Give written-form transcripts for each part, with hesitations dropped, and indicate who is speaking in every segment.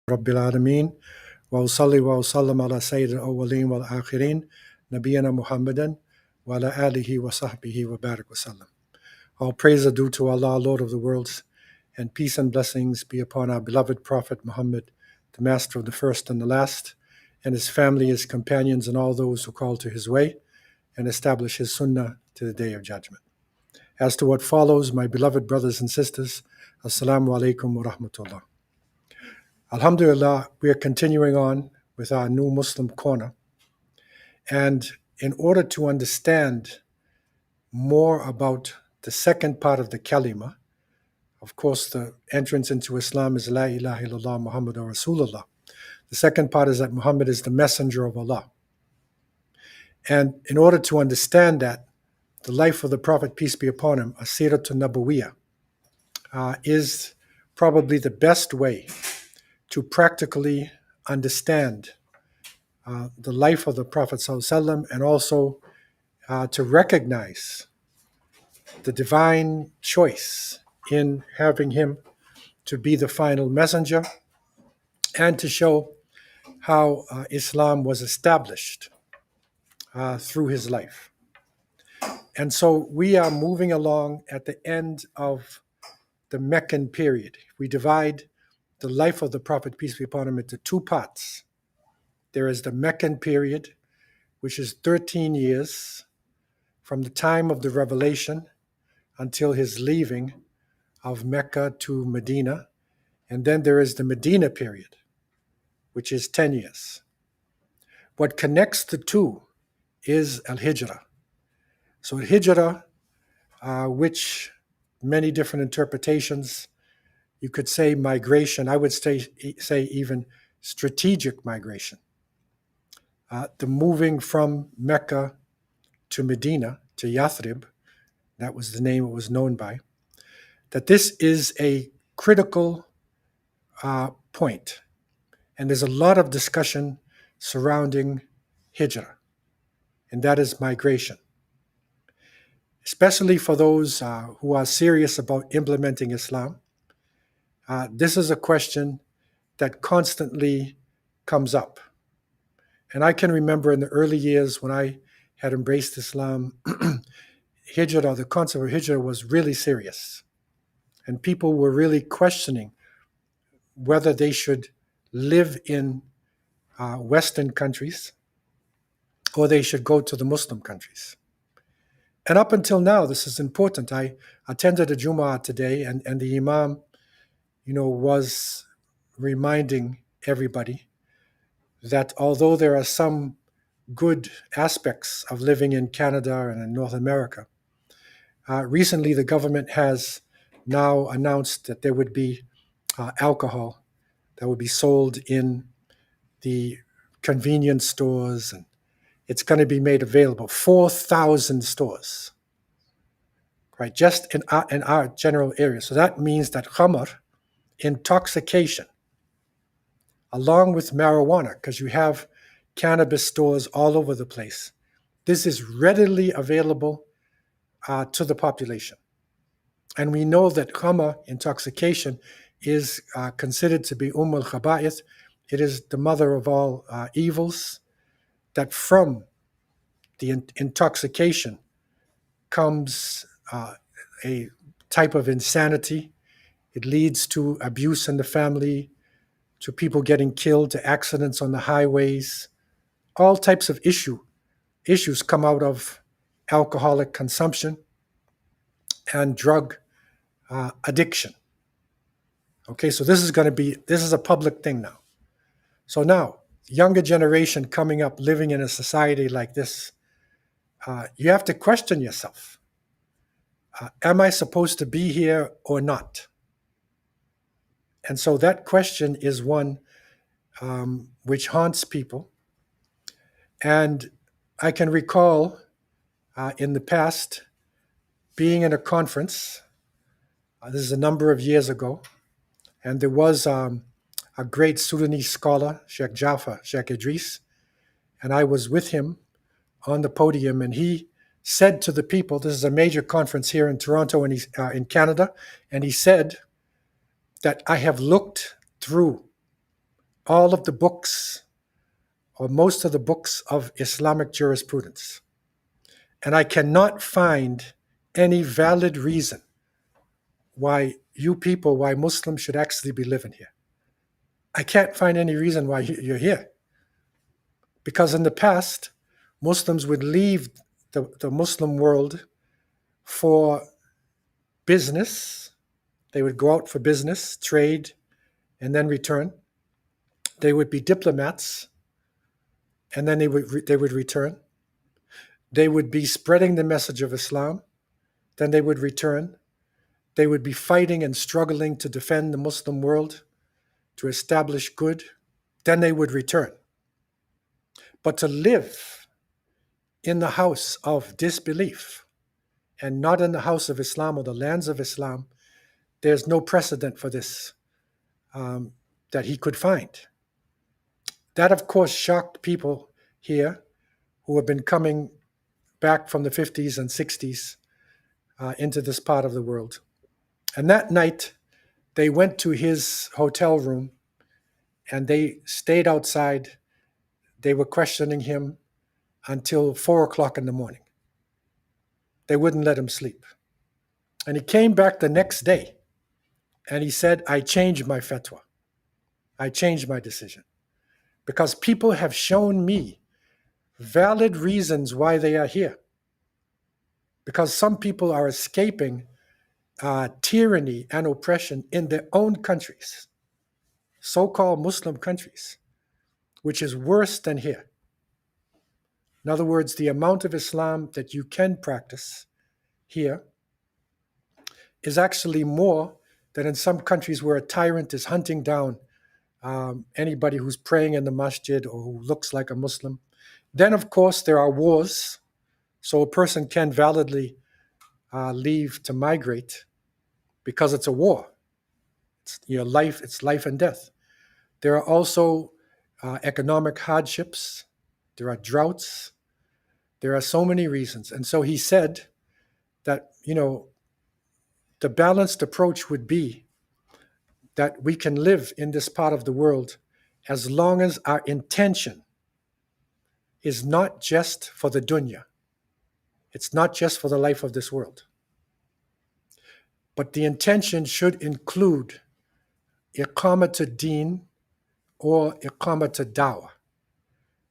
Speaker 1: رب العالمين وأصلي وأسلم على سيد الأولين والآخرين نبينا محمدا وعلى آله وصحبه وبارك وسلم. All praise are due to Allah, Lord of the worlds, and peace and blessings be upon our beloved Prophet Muhammad, the master of the first and the last, and his family, his companions, and all those who call to his way and establish his sunnah to the day of judgment. As to what follows, my beloved brothers and sisters, Assalamu alaikum wa rahmatullah. Alhamdulillah, we are continuing on with our new Muslim corner. And in order to understand more about the second part of the kalima, of course, the entrance into Islam is La ilaha illallah Muhammadur Rasulullah. The second part is that Muhammad is the messenger of Allah. And in order to understand that, the life of the Prophet, peace be upon him, Asiratun Nabawiyah, is probably the best way to practically understand the life of the Prophet ﷺ, and also to recognize the divine choice in having him to be the final messenger, and to show how Islam was established through his life. And so we are moving along at the end of the Meccan period. We divide the life of the Prophet, peace be upon him, into two parts. There is the Meccan period, which is 13 years from the time of the revelation until his leaving of Mecca to Medina. And then there is the Medina period, which is 10 years. What connects the two is Hijrah. So Hijrah, which many different interpretations, you could say migration, I would say even strategic migration. The moving from Mecca to Medina, to Yathrib, that was the name it was known by, that this is a critical point. And there's a lot of discussion surrounding Hijrah, and that is migration. Especially for those who are serious about implementing Islam, this is a question that constantly comes up. And I can remember in the early years when I had embraced Islam, Hijrah, the concept of Hijrah was really serious. And people were really questioning whether they should live in Western countries or they should go to the Muslim countries. And up until now, this is important. I attended a Jumu'ah today, and the Imam, was reminding everybody that although there are some good aspects of living in Canada and in North America, recently the government has now announced that there would be alcohol that would be sold in the convenience stores, and it's going to be made available. 4,000 stores, right? Just in our general area. So that means that khamr, intoxication, along with marijuana, because you have cannabis stores all over the place. This is readily available to the population. And we know that khamr, intoxication, is considered to be al-khaba'ith. It is the mother of all evils, that from the intoxication comes a type of insanity. It leads to abuse in the family, to people getting killed, to accidents on the highways. All types of issues come out of alcoholic consumption and drug addiction. Okay, so this is a public thing now. So now, younger generation coming up, living in a society like this, you have to question yourself. Am I supposed to be here or not? And so that question is one which haunts people. And I can recall in the past being in a conference, this is a number of years ago, and there was a great Sudanese scholar, Sheikh Jaffa, Sheikh Idris, and I was with him on the podium, and he said to the people, this is a major conference here in Toronto and he's in Canada, and he said that I have looked through all of the books or most of the books of Islamic jurisprudence. And I cannot find any valid reason why why Muslims should actually be living here. I can't find any reason why you're here. Because in the past, Muslims would leave the Muslim world for business. They would go out for business, trade, and then return. They would be diplomats, and then they would return. They would be spreading the message of Islam, then they would return. They would be fighting and struggling to defend the Muslim world, to establish good, then they would return. But to live in the house of disbelief and not in the house of Islam or the lands of Islam, there's no precedent for this that he could find. That, of course, shocked people here who have been coming back from the 50s and 60s into this part of the world. And that night, they went to his hotel room and they stayed outside. They were questioning him until 4 o'clock in the morning. They wouldn't let him sleep. And he came back the next day and he said, I changed my fatwa. I changed my decision because people have shown me valid reasons why they are here. Because some people are escaping tyranny and oppression in their own countries, so-called Muslim countries, which is worse than here. In other words, the amount of Islam that you can practice here is actually more than in some countries where a tyrant is hunting down anybody who's praying in the masjid or who looks like a Muslim. Then, of course, there are wars, so a person can validly leave to migrate because it's a war. It's life and death. There are also economic hardships. There are droughts. There are so many reasons. And so he said that, the balanced approach would be that we can live in this part of the world as long as our intention is not just for the dunya. It's not just for the life of this world. But the intention should include iqamat ad-din or iqamat ad-dawah.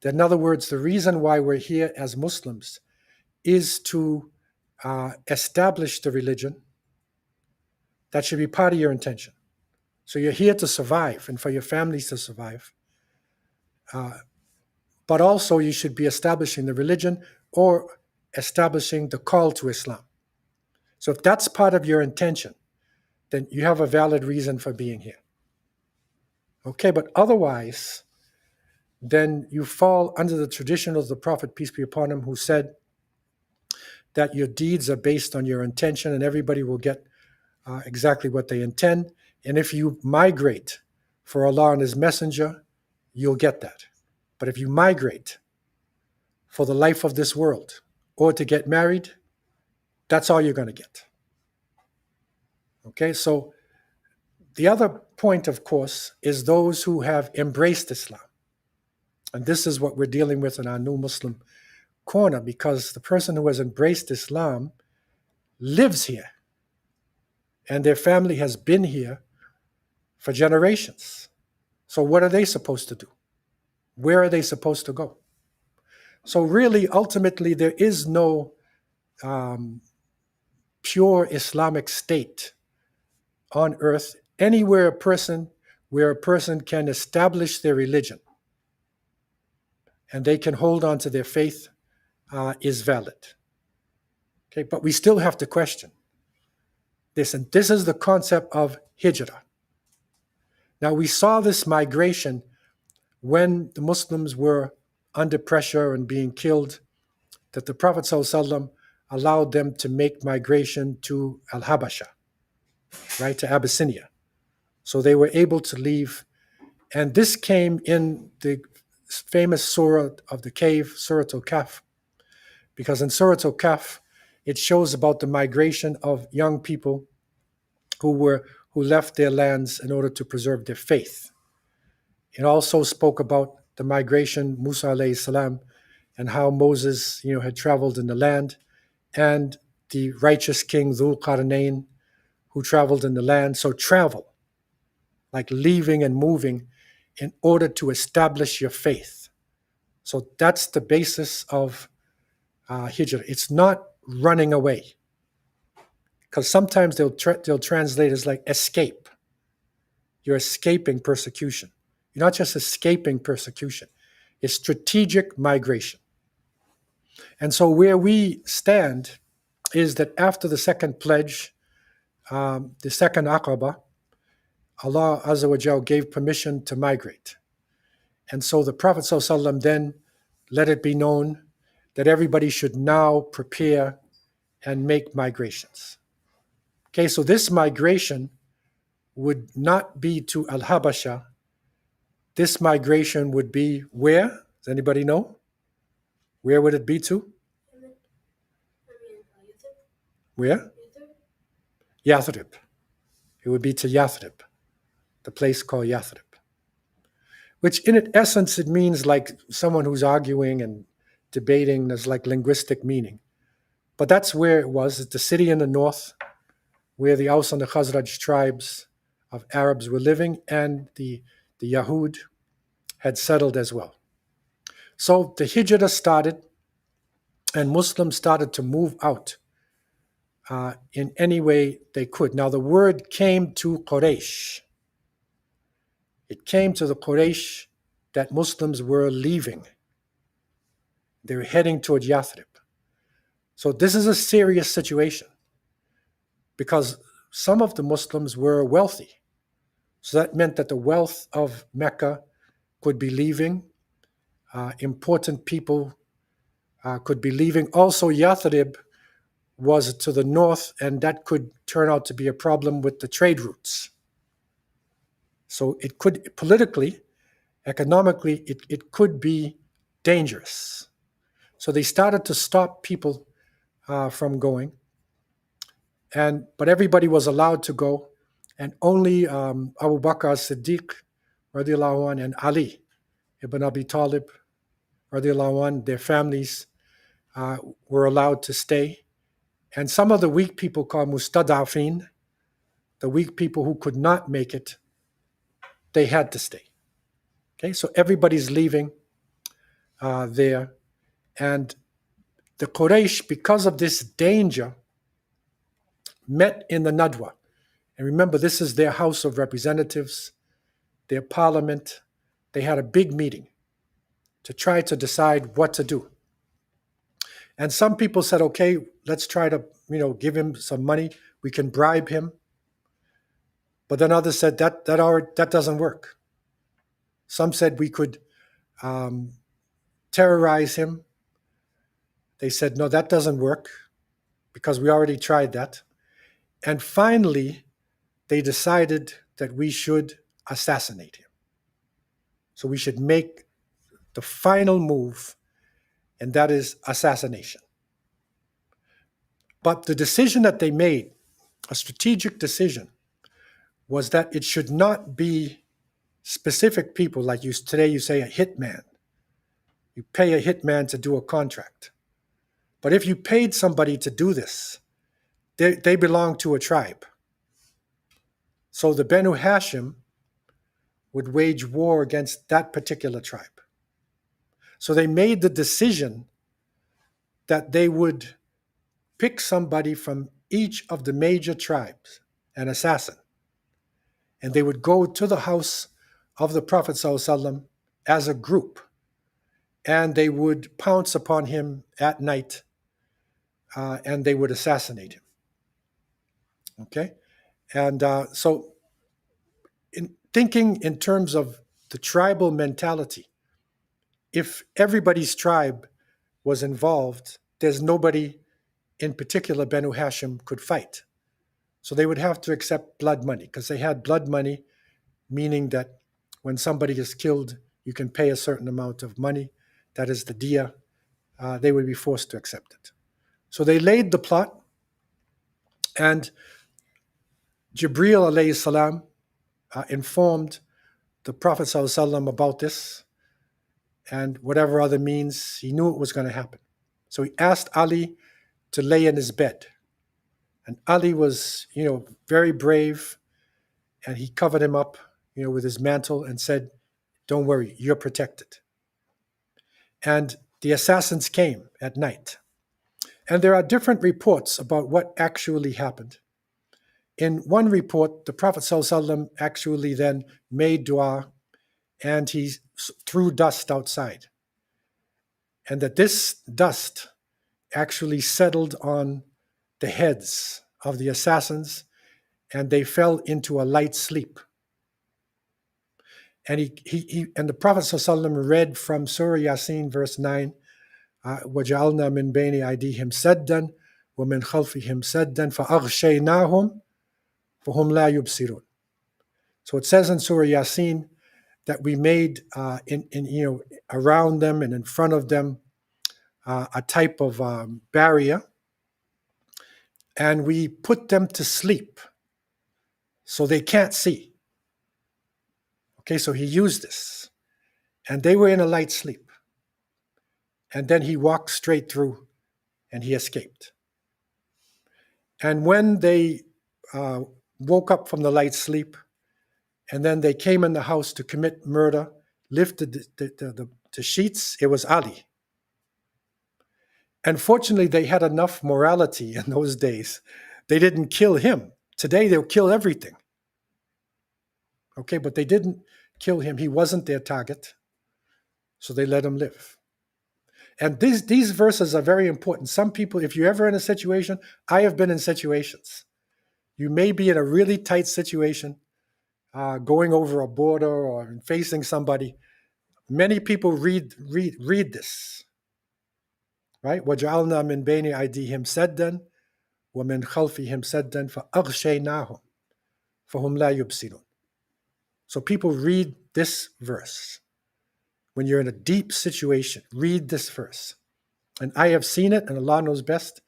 Speaker 1: In other words, the reason why we're here as Muslims is to establish the religion. That should be part of your intention. So you're here to survive and for your families to survive. But also you should be establishing the religion or establishing the call to Islam. So if that's part of your intention, then you have a valid reason for being here. Okay, but otherwise, then you fall under the tradition of the Prophet, peace be upon him, who said that your deeds are based on your intention and everybody will get exactly what they intend. And if you migrate for Allah and His Messenger, you'll get that. But if you migrate for the life of this world or to get married, that's all you're going to get. Okay, so the other point, of course, is those who have embraced Islam. And this is what we're dealing with in our new Muslim corner, because the person who has embraced Islam lives here. And their family has been here for generations. So what are they supposed to do? Where are they supposed to go? So really, ultimately, there is no pure Islamic state on earth anywhere where a person can establish their religion and they can hold on to their faith is valid. Okay, but we still have to question this, and this is the concept of Hijrah. Now, we saw this migration when the Muslims were under pressure and being killed, that the Prophet ﷺ allowed them to make migration to Al-Habasha, right, to Abyssinia. So they were able to leave. And this came in the famous surah of the cave, Surah Al-Kahf, because in Surah Al-Kahf, it shows about the migration of young people who left their lands in order to preserve their faith. It also spoke about the migration, Musa alayhi salam, and how Moses, had traveled in the land, and the righteous king Dhul Qarnayn, who traveled in the land. So travel, like leaving and moving, in order to establish your faith. So that's the basis of Hijrah. It's not running away, because sometimes they'll translate as like escape. You're escaping persecution. You're not just escaping persecution. It's strategic migration. And so where we stand is that after the second pledge, the second Aqaba, Allah Azza wa Jal gave permission to migrate. And so the Prophet ﷺ then let it be known that everybody should now prepare and make migrations. Okay, so this migration would not be to Al-Habasha. This migration would be where? Does anybody know? Where would it be to? Where? Yathrib. It would be to Yathrib, the place called Yathrib. Which in essence, it means like someone who's arguing and debating. There's like linguistic meaning. But that's where it was. It's the city in the north where the Aus and the Khazraj tribes of Arabs were living, and the Yahud had settled as well. So the Hijrah started, and Muslims started to move out in any way they could. Now the word came to Quraysh. It came to the Quraysh that Muslims were leaving. They were heading toward Yathrib. So this is a serious situation, because some of the Muslims were wealthy. So that meant that the wealth of Mecca could be leaving. Important people could be leaving. Also, Yathrib was to the north, and that could turn out to be a problem with the trade routes. So it could, politically, economically, it could be dangerous. So they started to stop people from going. But everybody was allowed to go, and only Abu Bakr as-Siddiq, radiallahu anh, and Ali ibn Abi Talib, radiallahu anh, their families were allowed to stay. And some of the weak people called mustadafin, the weak people who could not make it, they had to stay. Okay, so everybody's leaving there. And the Quraysh, because of this danger, met in the Nadwa. And remember, this is their House of Representatives, their parliament. They had a big meeting to try to decide what to do. And some people said, okay, let's try to, give him some money. We can bribe him. But then others said that doesn't work. Some said we could terrorize him. They said, no, that doesn't work, because we already tried that. And finally, they decided that we should assassinate him. So we should make the final move, and that is assassination. But the decision that they made, a strategic decision, was that it should not be specific people like today you say a hitman. You pay a hitman to do a contract. But if you paid somebody to do this, they belong to a tribe. So the Banu Hashim would wage war against that particular tribe. So they made the decision that they would pick somebody from each of the major tribes, an assassin, and they would go to the house of the Prophet ﷺ as a group, and they would pounce upon him at night, and they would assassinate him. Okay? And so in thinking in terms of the tribal mentality, if everybody's tribe was involved, there's nobody in particular Banu Hashim could fight. So they would have to accept blood money, because they had blood money, meaning that when somebody is killed, you can pay a certain amount of money. That is the diya. They would be forced to accept it. So they laid the plot, and Jibreel alayhi salam informed the Prophet ﷺ about this, and whatever other means, he knew it was going to happen. So he asked Ali to lay in his bed. And Ali was, very brave, and he covered him up, with his mantle and said, "Don't worry, you're protected." And the assassins came at night. And there are different reports about what actually happened. In one report, the Prophet ﷺ actually then made dua, and he threw dust outside. And that this dust actually settled on the heads of the assassins, and they fell into a light sleep. And and the Prophet ﷺ read from Surah Yasin, verse 9, وَجَعَلْنَا مِنْ بَيْنِ أَيْدِيهِمْ سَدًّا وَمِنْ خَلْفِهِمْ سَدًّا فَأَغْشَيْنَاهُمْ فَهُمْ لَا يُبْصِرُونَ. So it says in Surah Yasin that we made around them and in front of them a type of barrier, and we put them to sleep so they can't see. Okay, so he used this, and they were in a light sleep. And then he walked straight through, and he escaped. And when they woke up from the light sleep, and then they came in the house to commit murder, lifted the sheets, it was Ali. And fortunately, they had enough morality in those days. They didn't kill him. Today, they'll kill everything. Okay, but they didn't kill him. He wasn't their target. So they let him live. And these verses are very important. Some people, if you're ever in a situation, I have been in situations. You may be in a really tight situation, going over a border or facing somebody. Many people read this, right? وَجَعَلْنَا مِنْ بَيْنِ أَيْدِيهِمْ سَدًّا وَمِنْ خَلْفِهِمْ سَدًّا فَأَغْشَيْنَاهُمْ فَهُمْ لَا يُبْصِرُونَ. So people read this verse. When you're in a deep situation, read this verse. And I have seen it, and Allah knows best.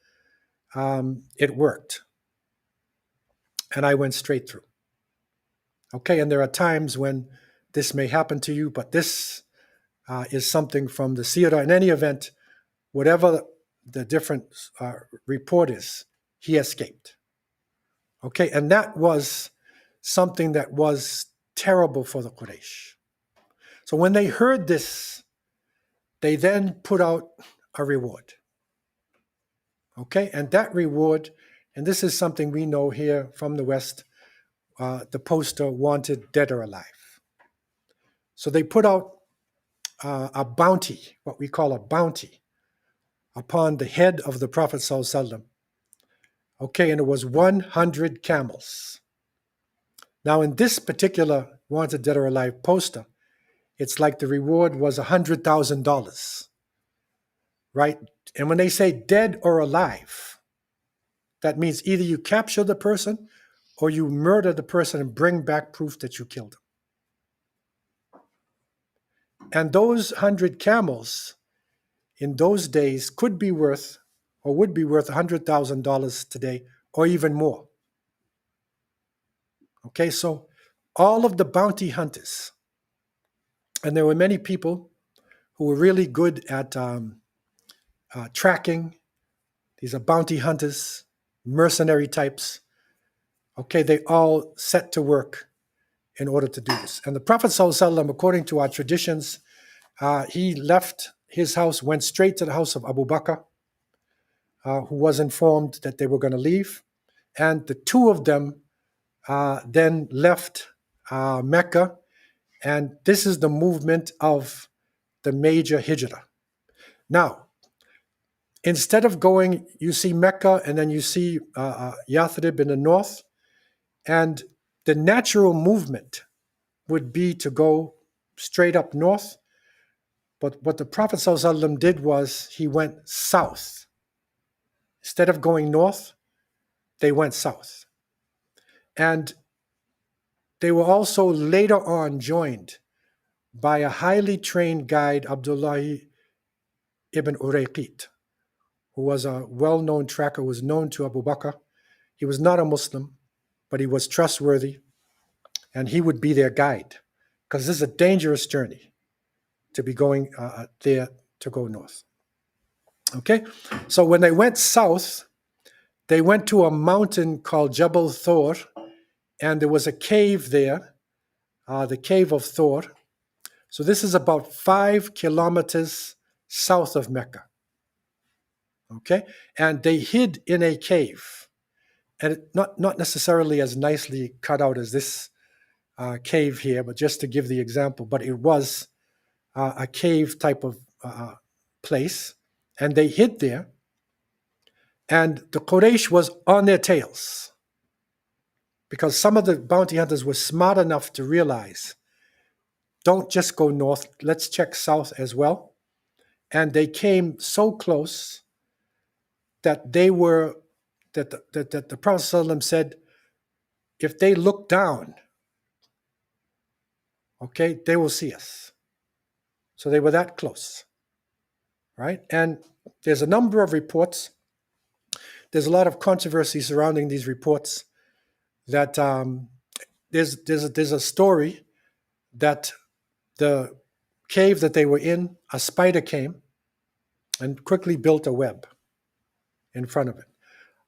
Speaker 1: It worked. And I went straight through. Okay, and there are times when this may happen to you, but this is something from the seerah. In any event, whatever the different report is, he escaped. Okay, and that was something that was terrible for the Quraysh. So when they heard this, they then put out a reward. Okay, and that reward, and this is something we know here from the West, the poster wanted dead or alive. So they put out a bounty, what we call a bounty, upon the head of the Prophet ﷺ. Okay, and it was 100 camels. Now in this particular wanted dead or alive poster, it's like the reward was $100,000, right? And when they say dead or alive, that means either you capture the person or you murder the person and bring back proof that you killed him. And those 100 camels in those days could be worth or would be worth $100,000 today or even more. Okay, so all of the bounty hunters, and there were many people who were really good at tracking. These are bounty hunters, mercenary types. Okay, they all set to work in order to do this. And the Prophet ﷺ, according to our traditions, he left his house, went straight to the house of Abu Bakr, who was informed that they were going to leave. And the two of them then left Mecca. And this is the movement of the major Hijrah. Now, instead of going, you see Mecca and then you see Yathrib in the north. And the natural movement would be to go straight up north. But what the Prophet ﷺ did was he went south. Instead of going north, they went south. And they were also later on joined by a highly trained guide, Abdullah ibn Urayqit, who was a well-known tracker, was known to Abu Bakr. He was not a Muslim, but he was trustworthy, and he would be their guide. because this is a dangerous journey to be going there to go north. Okay, so when they went south, they went to a mountain called Jabal Thor, and there was a cave there, the cave of Thor. So this is about 5 kilometers south of Mecca. Okay, and they hid in a cave, and not necessarily as nicely cut out as this cave here, but just to give the example. But it was a cave type of place, and they hid there. And the Quraysh was on their tails because some of the bounty hunters were smart enough to realize, don't just go north, let's check south as well. And they came so close that the Prophet ﷺ said, if they look down, okay, they will see us. So they were that close, right? And there's a number of reports. There's a lot of controversy surrounding these reports. That there's a story that the cave that they were in, a spider came and quickly built a web in front of it.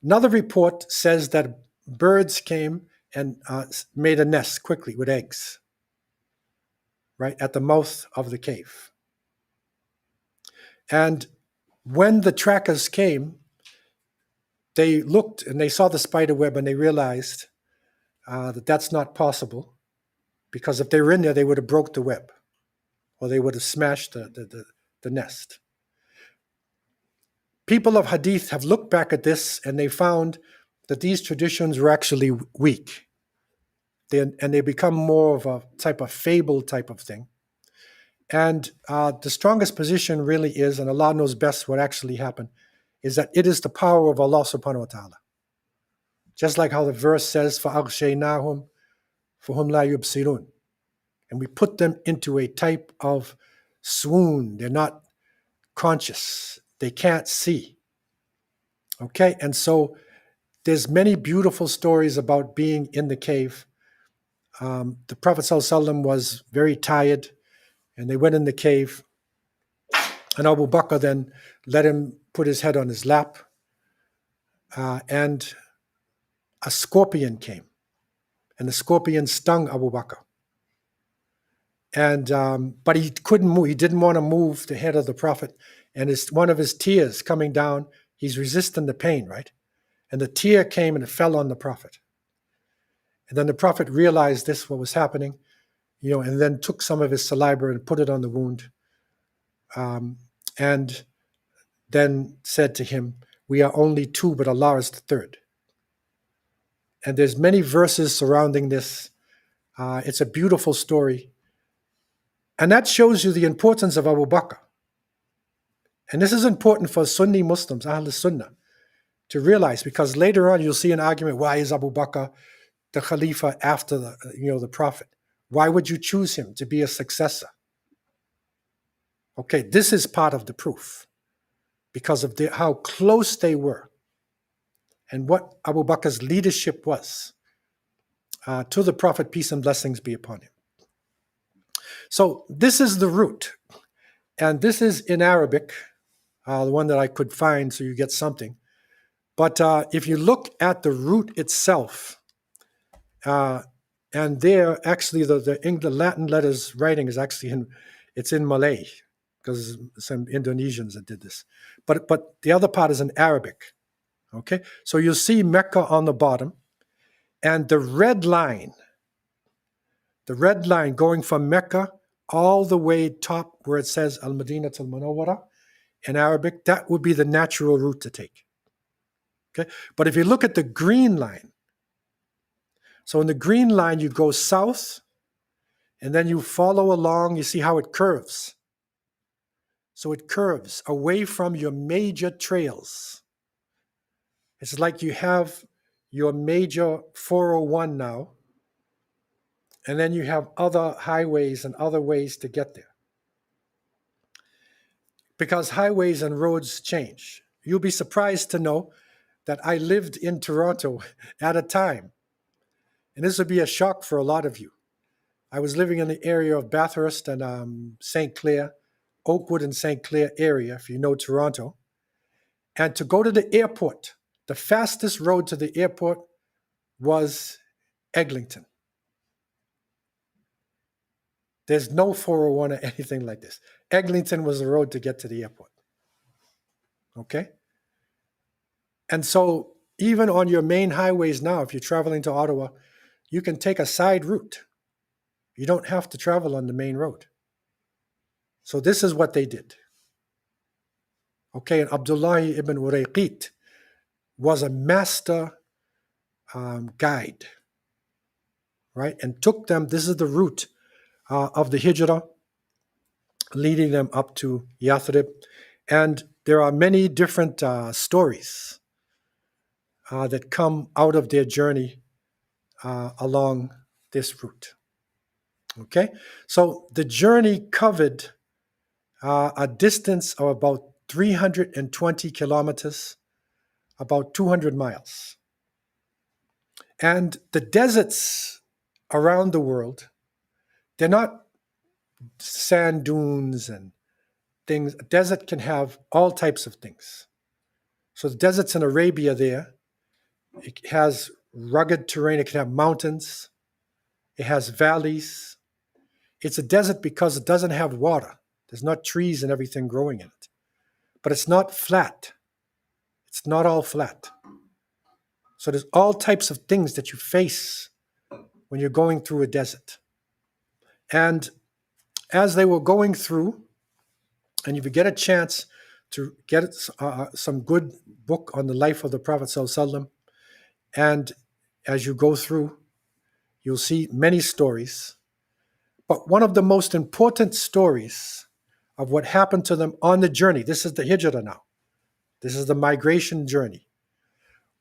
Speaker 1: Another report says that birds came and made a nest quickly with eggs, right, at the mouth of the cave. And when the trackers came, they looked and they saw the spider web and they realized that that's not possible, because if they were in there, they would have broke the web or they would have smashed the nest. People of Hadith have looked back at this and they found that these traditions were actually weak. They become more of a type of fable type of thing. And the strongest position really is, and Allah knows best what actually happened, is that it is the power of Allah subhanahu wa ta'ala. Just like how the verse says, فَأَغْشَيْنَاهُمْ فَهُمْ لَا يُبْصِرُونَ. And we put them into a type of swoon. They're not conscious. They can't see. Okay, and so there's many beautiful stories about being in the cave. The Prophet ﷺ was very tired, and they went in the cave. And Abu Bakr then let him put his head on his lap. And a scorpion came. And the scorpion stung Abu Bakr. And but he couldn't move. He didn't want to move the head of the Prophet. And one of his tears coming down, he's resisting the pain, right? And the tear came and it fell on the Prophet. And then the Prophet realized this, what was happening, and then took some of his saliva and put it on the wound. And then said to him, we are only two, but Allah is the third. And there's many verses surrounding this. It's a beautiful story. And that shows you the importance of Abu Bakr. And this is important for Sunni Muslims, Ahl Sunnah, to realize, because later on you'll see an argument, why is Abu Bakr the Khalifa after the Prophet? Why would you choose him to be a successor? Okay, this is part of the proof, because of how close they were and what Abu Bakr's leadership was to the Prophet, peace and blessings be upon him. So this is the route, and this is in Arabic, the one that I could find, so you get something. But if you look at the route itself, and there actually the Latin letters writing is actually it's in Malay, because some Indonesians that did this. But the other part is in Arabic. Okay, so you'll see Mecca on the bottom, and the red line going from Mecca all the way top where it says Al-Madinah al-Munawwara in Arabic, that would be the natural route to take. Okay, but if you look at the green line, so in the green line you go south, and then you follow along, you see how it curves. So it curves away from your major trails. It's like you have your major 401 now, and then you have other highways and other ways to get there. Because highways and roads change. You'll be surprised to know that I lived in Toronto at a time, and this would be a shock for a lot of you, I was living in the area of Bathurst and St. Clair, Oakwood and St. Clair area, if you know Toronto. And to go to the airport, the fastest road to the airport was Eglinton. There's no 401 or anything like this. Eglinton was the road to get to the airport. Okay? And so even on your main highways now, if you're traveling to Ottawa, you can take a side route. You don't have to travel on the main road. So this is what they did. Okay, and Abdullah ibn Urayqit was a master guide, right? And took them, this is the route of the Hijrah, leading them up to Yathrib. And there are many different stories that come out of their journey along this route. Okay, so the journey covered a distance of about 320 kilometers, about 200 miles. And the deserts around the world, they're not sand dunes and things. A desert can have all types of things. So the deserts in Arabia there, it has rugged terrain. It can have mountains. It has valleys. It's a desert because it doesn't have water. There's not trees and everything growing in it. But it's not flat. It's not all flat. So there's all types of things that you face when you're going through a desert. And as they were going through, and if you get a chance to get some good book on the life of the Prophet ﷺ, and as you go through, you'll see many stories. But one of the most important stories of what happened to them on the journey, this is the Hijrah now. This is the migration journey.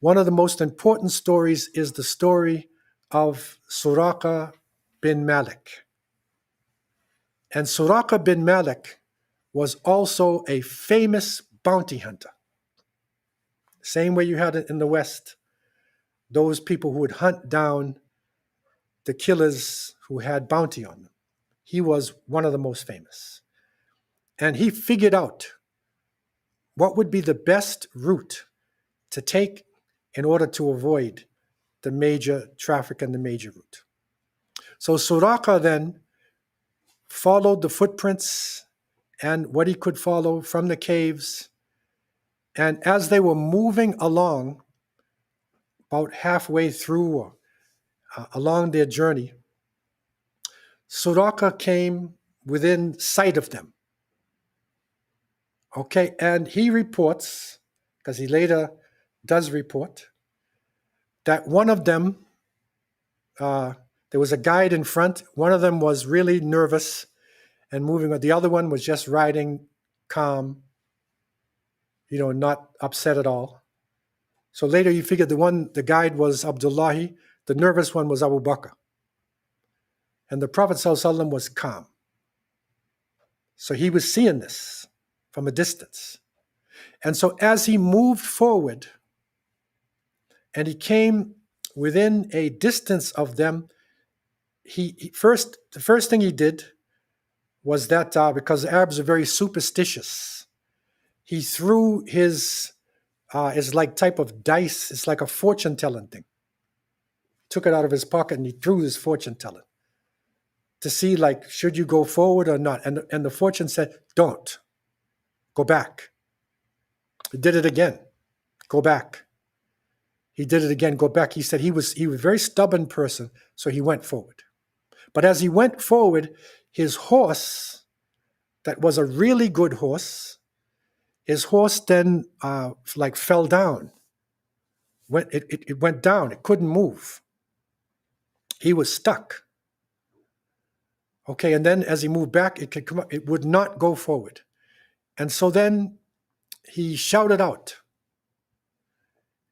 Speaker 1: One of the most important stories is the story of Suraqa bin Malik. And Suraqa bin Malik was also a famous bounty hunter. Same way you had it in the West. Those people who would hunt down the killers who had bounty on them. He was one of the most famous. And he figured out what would be the best route to take in order to avoid the major traffic and the major route. So Suraqa then followed the footprints and what he could follow from the caves. And as they were moving along, about halfway through or along their journey, Suraqa came within sight of them. Okay, and he reports, because he later does report, that one of them, there was a guide in front. One of them was really nervous and moving. The other one was just riding calm, not upset at all. So later you figured the guide was Abdullahi, the nervous one was Abu Bakr. And the Prophet ﷺ was calm. So he was seeing this from a distance. And so as he moved forward and he came within a distance of them, the first thing he did was that because the Arabs are very superstitious, he threw his like type of dice. It's like a fortune telling thing. Took it out of his pocket and he threw his fortune telling to see like, should you go forward or not? And the fortune said, don't. Go back. He did it again. Go back. He did it again. Go back. He said he was a very stubborn person, so he went forward. But as he went forward, his horse, that was a really good horse, his horse then fell down. It went down. It couldn't move. He was stuck. Okay, and then as he moved back, it could come up. It would not go forward. And so then he shouted out.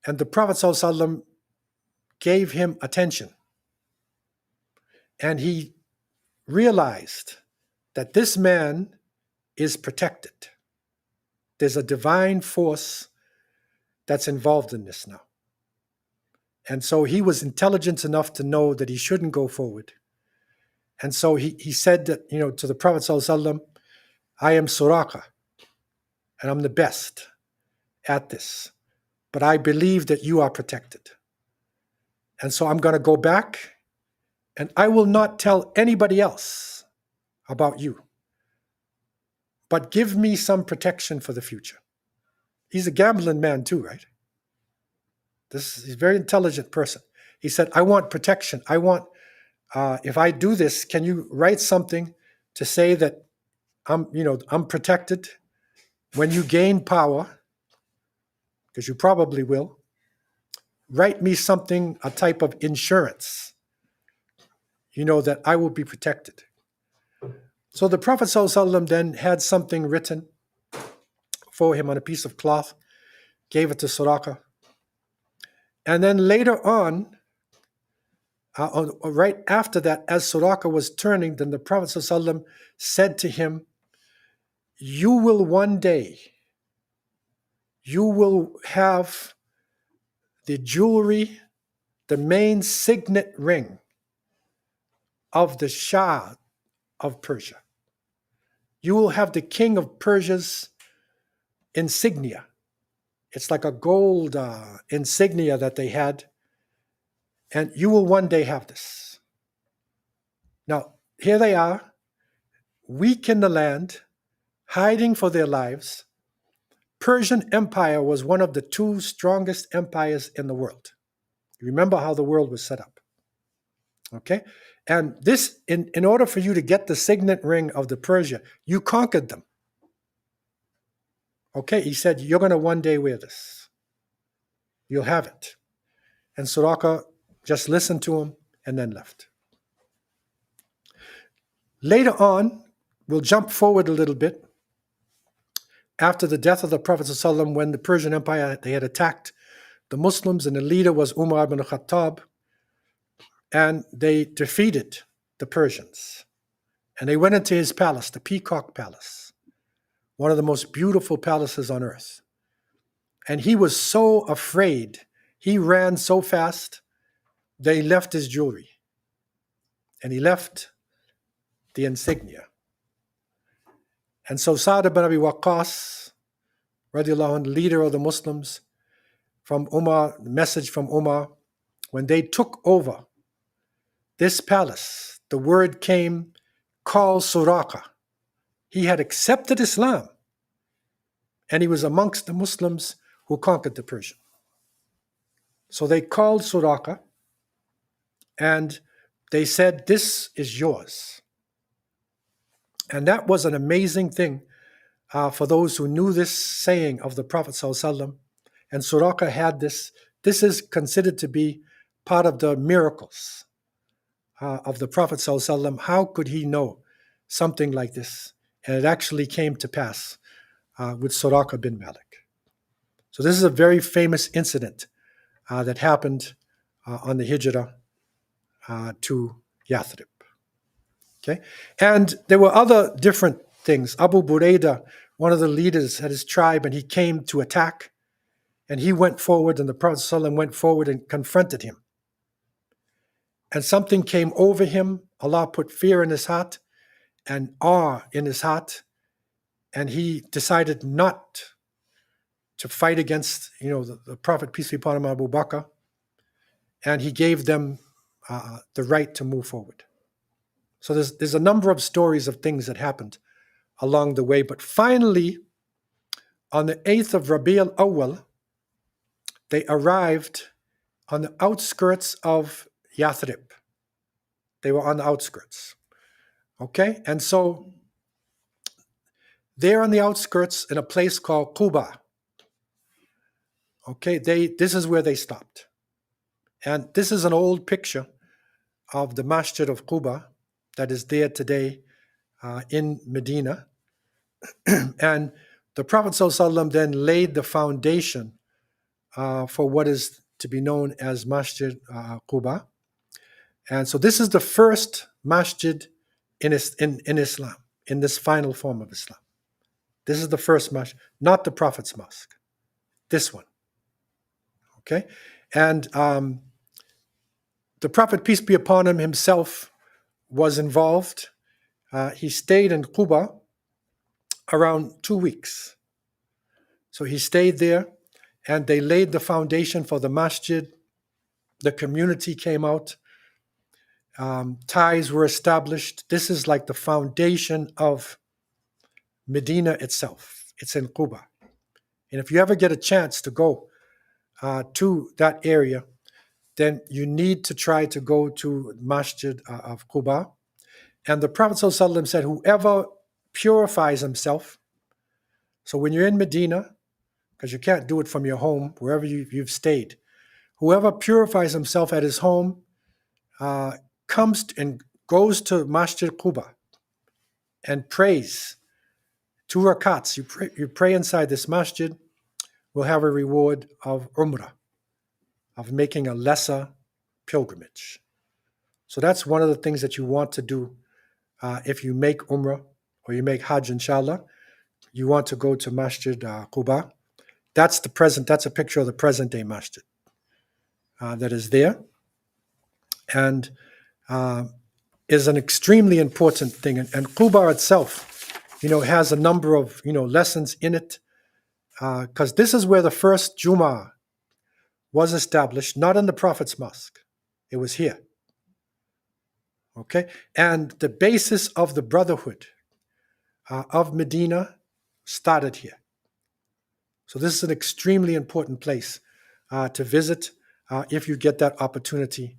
Speaker 1: And the Prophet ﷺ gave him attention. And he realized that this man is protected. There's a divine force that's involved in this now. And so he was intelligent enough to know that he shouldn't go forward. And so he said that, to the Prophet ﷺ, I am Suraka, and I'm the best at this, but I believe that you are protected. And so I'm going to go back, and I will not tell anybody else about you, but give me some protection for the future. He's a gambling man too, right? He's a very intelligent person. He said, I want protection. I want, if I do this, can you write something to say that I'm protected when you gain power, because you probably will. Write me something, a type of insurance, that I will be protected. So the Prophet ﷺ then had something written for him on a piece of cloth, gave it to Suraka. And then later on, right after that, as Suraka was turning, then the Prophet ﷺ said to him, you will one day, you will have the jewelry, the main signet ring of the Shah of Persia. You will have the king of Persia's insignia. It's like a gold insignia that they had. And you will one day have this. Now, here they are, weak in the land, hiding for their lives. Persian Empire was one of the two strongest empires in the world. You remember how the world was set up. Okay? And this, in order for you to get the signet ring of the Persia, you conquered them. Okay? He said, you're going to one day wear this. You'll have it. And Suraka just listened to him and then left. Later on, we'll jump forward a little bit. After the death of the Prophet ﷺ, when the Persian Empire, they had attacked the Muslims, and the leader was Umar ibn Khattab, and they defeated the Persians. And they went into his palace, the Peacock Palace, one of the most beautiful palaces on earth. And he was so afraid, he ran so fast, they left his jewelry. And he left the insignia. And so Sa'd ibn Abi Waqqas, radiallahu anhu, leader of the Muslims, from Umar, the message from Umar, when they took over this palace, the word came, call Suraka. He had accepted Islam, and he was amongst the Muslims who conquered the Persian. So they called Suraka, and they said, this is yours. And that was an amazing thing for those who knew this saying of the Prophet ﷺ. And Suraka had this. This is considered to be part of the miracles of the Prophet ﷺ. How could he know something like this? And it actually came to pass with Suraka bin Malik. So this is a very famous incident that happened on the Hijrah to Yathrib. Okay, and there were other different things. Abu Buraidah, one of the leaders, had his tribe, and he came to attack, and he went forward, and the Prophet ﷺ went forward and confronted him. And something came over him. Allah put fear in his heart and awe in his heart, and he decided not to fight against, the Prophet, peace be upon him, Abu Bakr, and he gave them the right to move forward. So there's a number of stories of things that happened along the way. But finally, on the 8th of Rabi al-Awwal, they arrived on the outskirts of Yathrib. They were on the outskirts. Okay? And so they're on the outskirts in a place called Quba. Okay? This is where they stopped. And this is an old picture of the Masjid of Quba that is there today in Medina. And the Prophet ﷺ then laid the foundation for what is to be known as Masjid Quba. And so this is the first masjid in Islam, in this final form of Islam. This is the first masjid, not the Prophet's mosque, this one. Okay? And the Prophet, peace be upon him, himself was involved. He stayed in Quba around 2 weeks. So he stayed there, and they laid the foundation for the masjid. The community came out. Ties were established. This is like the foundation of Medina itself. It's in Quba. And if you ever get a chance to go to that area, then you need to try to go to Masjid of Quba. And the Prophet ﷺ said, whoever purifies himself, so when you're in Medina, because you can't do it from your home, wherever you've stayed, whoever purifies himself at his home comes and goes to Masjid Quba and prays 2 rakats. You pray inside this masjid, will have a reward of umrah, of making a lesser pilgrimage. So that's one of the things that you want to do if you make umrah or you make hajj, inshallah. You want to go to Masjid Quba. That's a picture of the present day masjid that is there, and is an extremely important thing. And Quba itself, has a number of lessons in it, because this is where the first Jummah was established, not in the Prophet's mosque. It was here. Okay, and the basis of the brotherhood of Medina started here. So this is an extremely important place to visit if you get that opportunity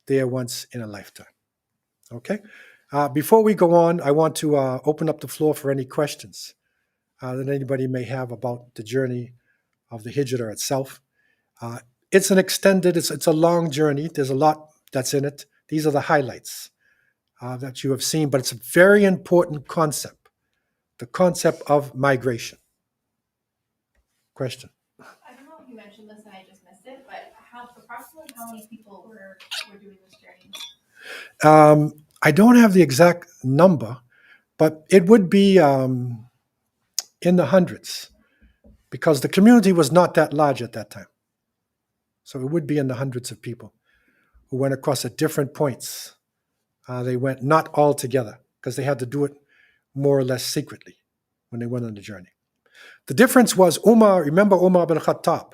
Speaker 1: there once in a lifetime. Okay, before we go on, I want to open up the floor for any questions that anybody may have about the journey of the Hijrah itself. It's a long journey. There's a lot that's in it. These are the highlights that you have seen, but it's a very important concept, the concept of migration. Question?
Speaker 2: I don't know if you mentioned this and I just missed it, but approximately how many people were doing this journey?
Speaker 1: I don't have the exact number, but it would be in the hundreds, because the community was not that large at that time. So it would be in the hundreds of people who went across at different points. They went not all together, because they had to do it more or less secretly when they went on the journey. The difference was remember Umar bin Khattab.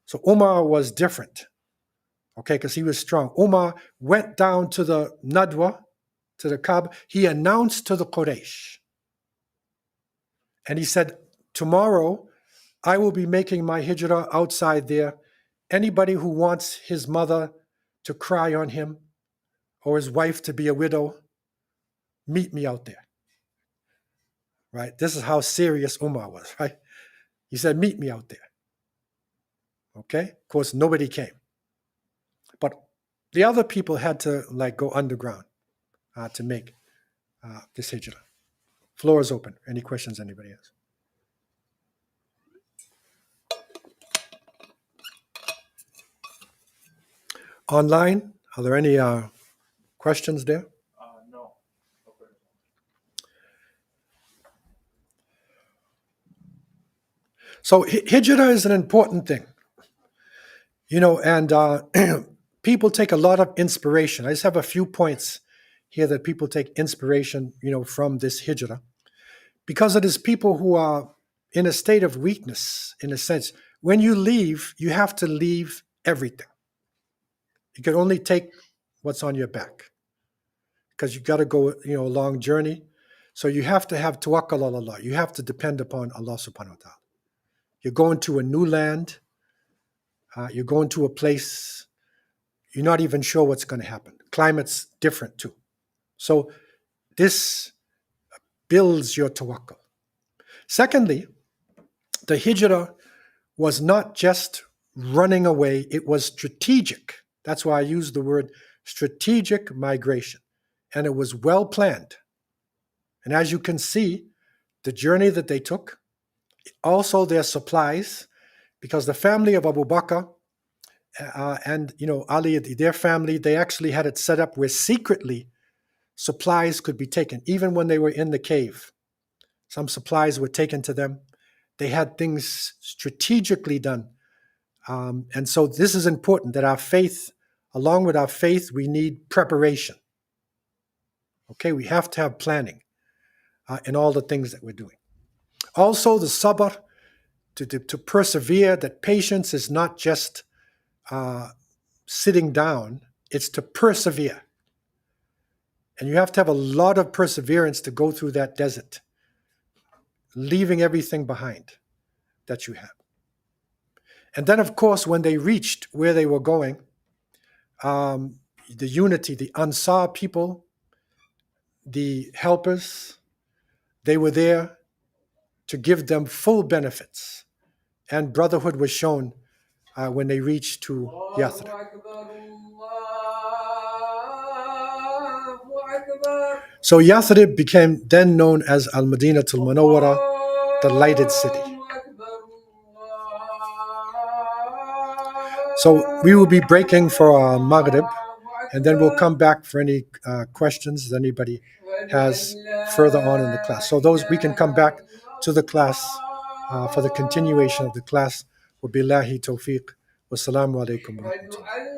Speaker 1: So Umar was different, okay, because he was strong. Umar went down to the Nadwa, to the Kaaba. He announced to the Quraysh, and he said, tomorrow I will be making my hijrah outside there. Anybody who wants his mother to cry on him or his wife to be a widow, meet me out there. Right? This is how serious Umar was, right? He said, meet me out there. Okay? Of course, nobody came. But the other people had to go underground to make this hijrah. Floor is open. Any questions anybody has? Online, are there any questions there?
Speaker 3: No.
Speaker 1: So Hijrah is an important thing, and people take a lot of inspiration. I just have a few points here that people take inspiration, from this Hijrah, because it is people who are in a state of weakness, in a sense. When you leave, you have to leave everything. You can only take what's on your back, because you got to go, a long journey. So you have to have tawakkul ala Allah. You have to depend upon Allah subhanahu wa ta'ala. You're going to a new land. You're going to a place you're not even sure what's going to happen. Climate's different too. So this builds your tawakkul. Secondly, the hijrah was not just running away, it was strategic. That's why I use the word strategic migration. And it was well planned. And as you can see, the journey that they took, also their supplies, because the family of Abu Bakr and Ali, their family, they actually had it set up where secretly supplies could be taken, even when they were in the cave. Some supplies were taken to them. They had things strategically done. And so this is important, that our faith, along with our faith, we need preparation. Okay, we have to have planning in all the things that we're doing. Also, the sabr, to persevere, that patience is not just sitting down, it's to persevere. And you have to have a lot of perseverance to go through that desert, leaving everything behind that you have. And then, of course, when they reached where they were going, the unity, the Ansar people, the helpers, they were there to give them full benefits. And brotherhood was shown when they reached to Yathrib. So Yathrib became then known as Al-Madinatul Munawwara, the lighted city. So we will be breaking for Maghrib, and then we'll come back for any questions that anybody has further on in the class. So those, we can come back to the class for the continuation of the class. Wabillahi tawfiq. Wassalamu alaikum wa rahmatullah.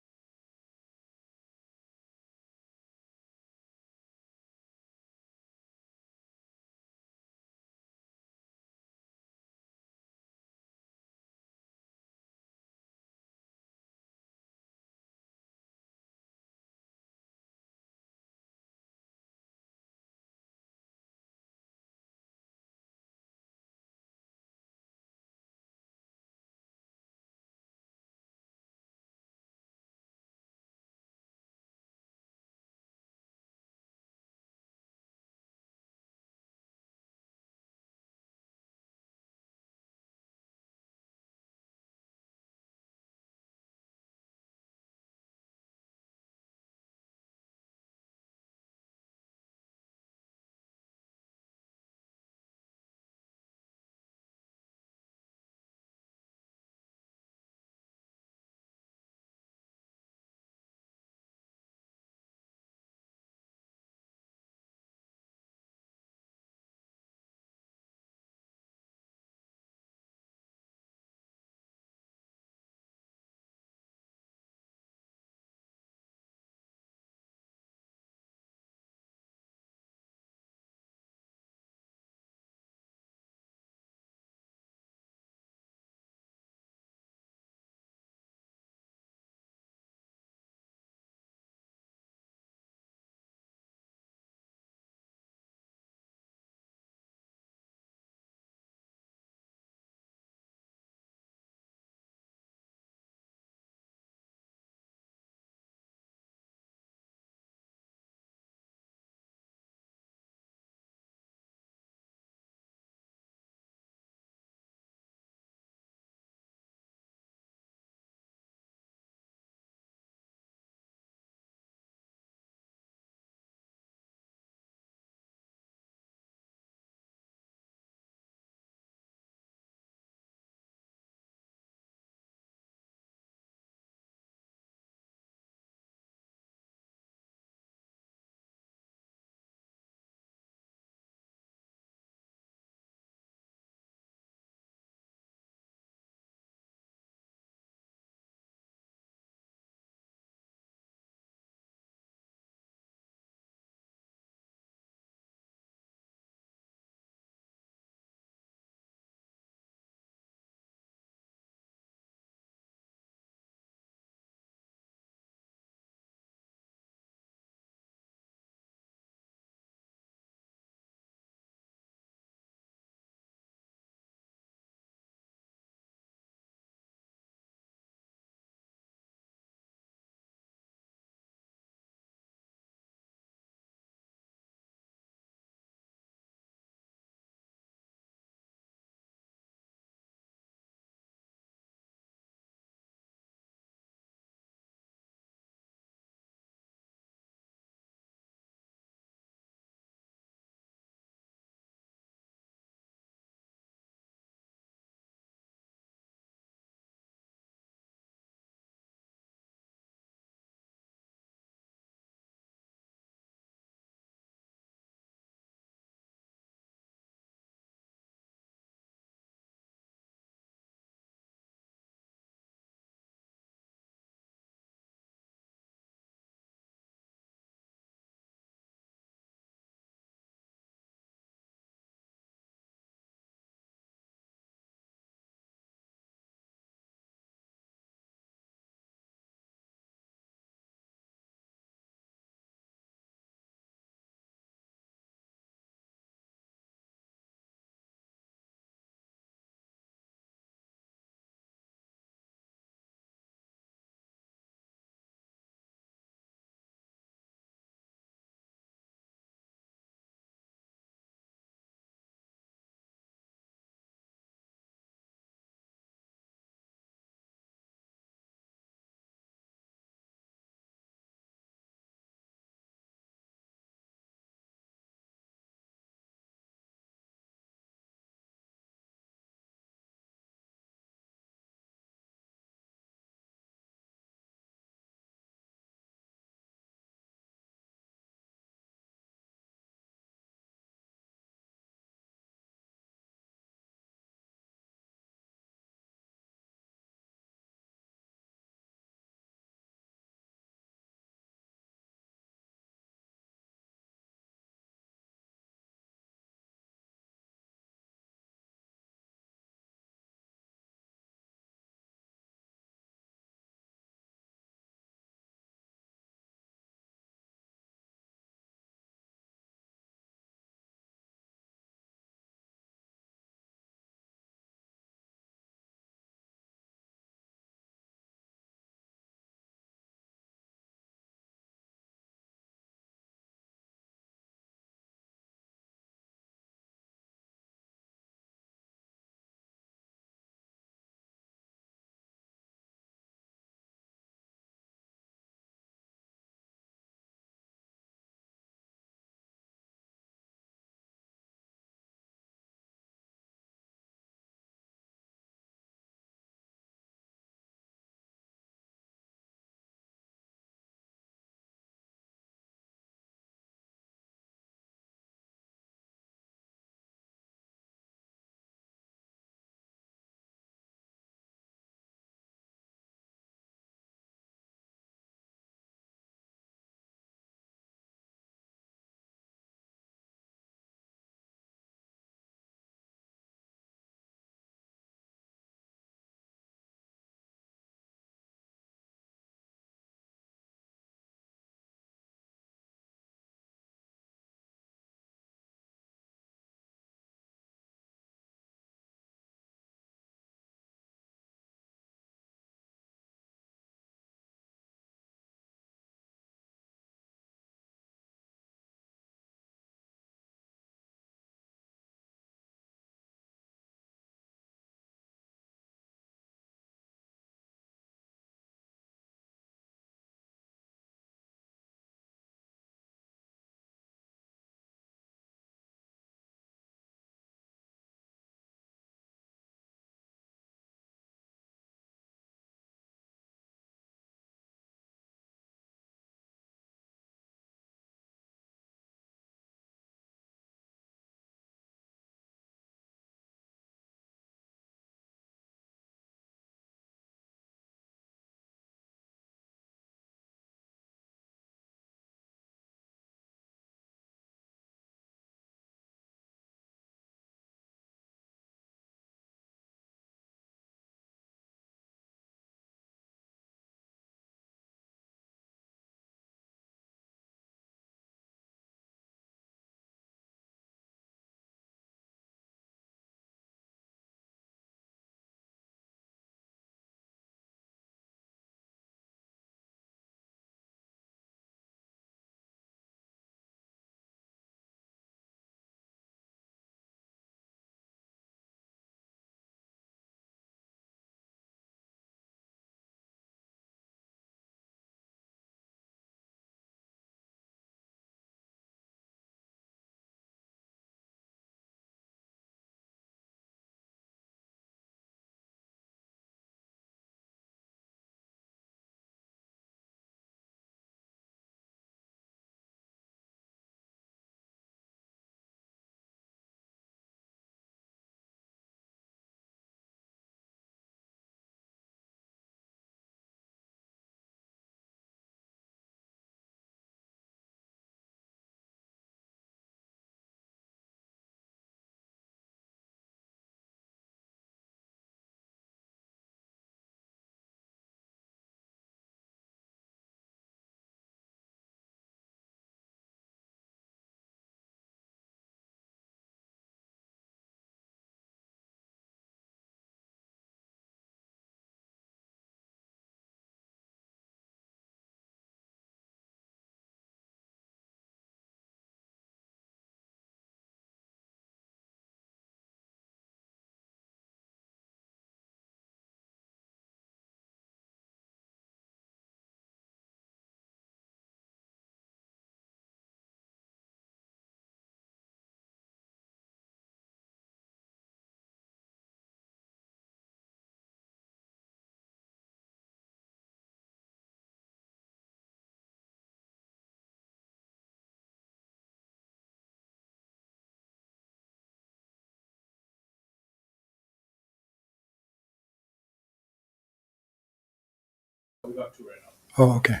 Speaker 3: we got two right now.
Speaker 1: Oh, okay.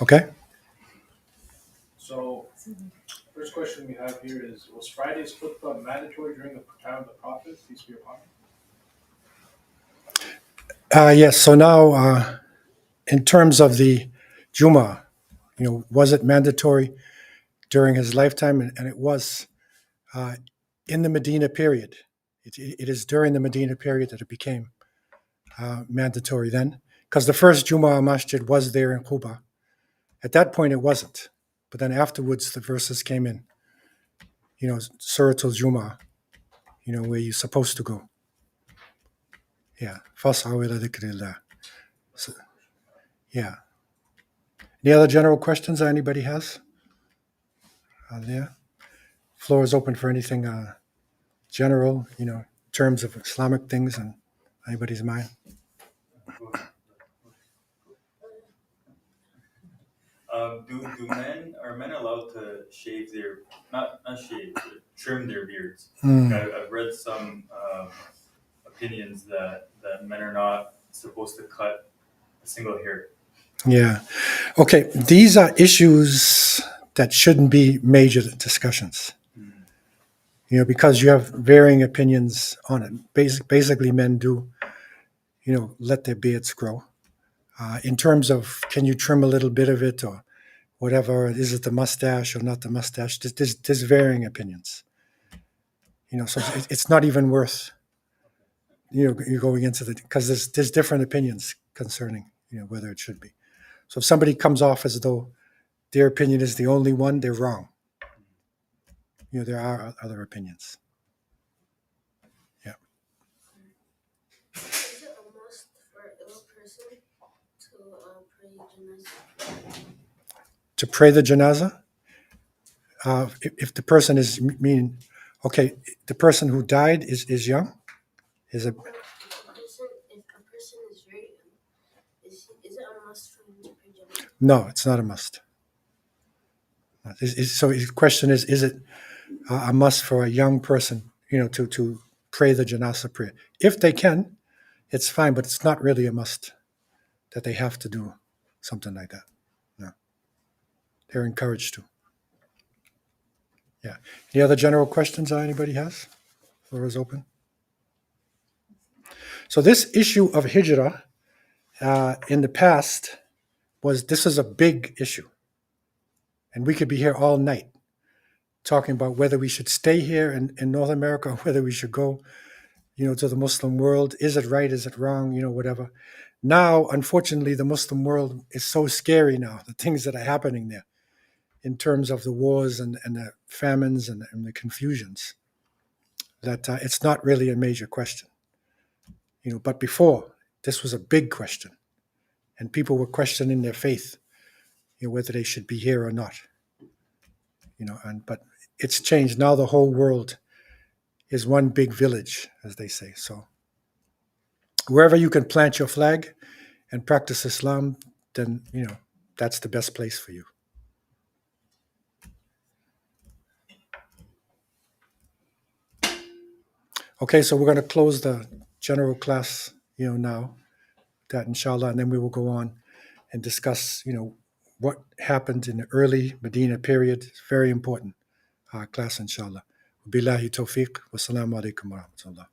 Speaker 1: Okay.
Speaker 3: So, first question we have here is: was Friday's khutbah mandatory during the time of the Prophet, peace be upon him?
Speaker 1: Yes. So now, in terms of the Juma, was it mandatory during his lifetime? And it was in the Medina period. It is during the Medina period that it became mandatory then, because the first Juma masjid was there in Quba. At that point, it wasn't. But then afterwards, the verses came in, Surah al-Juma, where you're supposed to go. Yeah. Fas'aw ila dhikrillah. So, yeah. Any other general questions that anybody has? There. Floor is open for anything general, in terms of Islamic things and anybody's mind.
Speaker 4: Are men allowed to shave their, not shave, but trim their beards? I've read some opinions that men are not supposed to cut a single hair.
Speaker 1: Yeah. Okay. These are issues that shouldn't be major discussions, because you have varying opinions on it. Basically, men do, let their beards grow. In terms of, can you trim a little bit of it or whatever, is it the mustache or not the mustache? There's varying opinions. So it's not even worth, you're going into because there's different opinions concerning, whether it should be. So if somebody comes off as though their opinion is the only one, they're wrong. There are other opinions. Yeah.
Speaker 5: Is it a must for an ill person
Speaker 1: To pray the janazah? If the person is okay, the person who died is young?
Speaker 5: If a person is very young, is it a must for him to pray janazah?
Speaker 1: No, it's not a must. So the question is it a must for a young person, to pray the janazah prayer? If they can, it's fine, but it's not really a must that they have to do something like that. No. They're encouraged to. Yeah. Any other general questions anybody has? Floor is open. So this issue of Hijrah in the past this is a big issue. And we could be here all night talking about whether we should stay here in North America or whether we should go, to the Muslim world. Is it right? Is it wrong? Whatever. Now, unfortunately, the Muslim world is so scary now, the things that are happening there in terms of the wars and the famines and the confusions, that it's not really a major question. But before, this was a big question. And people were questioning their faith, whether they should be here or not. But it's changed. Now the whole world is one big village, as they say. So wherever you can plant your flag and practice Islam, then, that's the best place for you. Okay, so we're going to close the general class, now, that inshallah, and then we will go on and discuss, what happened in the early Medina period. It's very important class, inshallah. Billahi tawfiq. Wassalamu alaikum wa rahmatullah.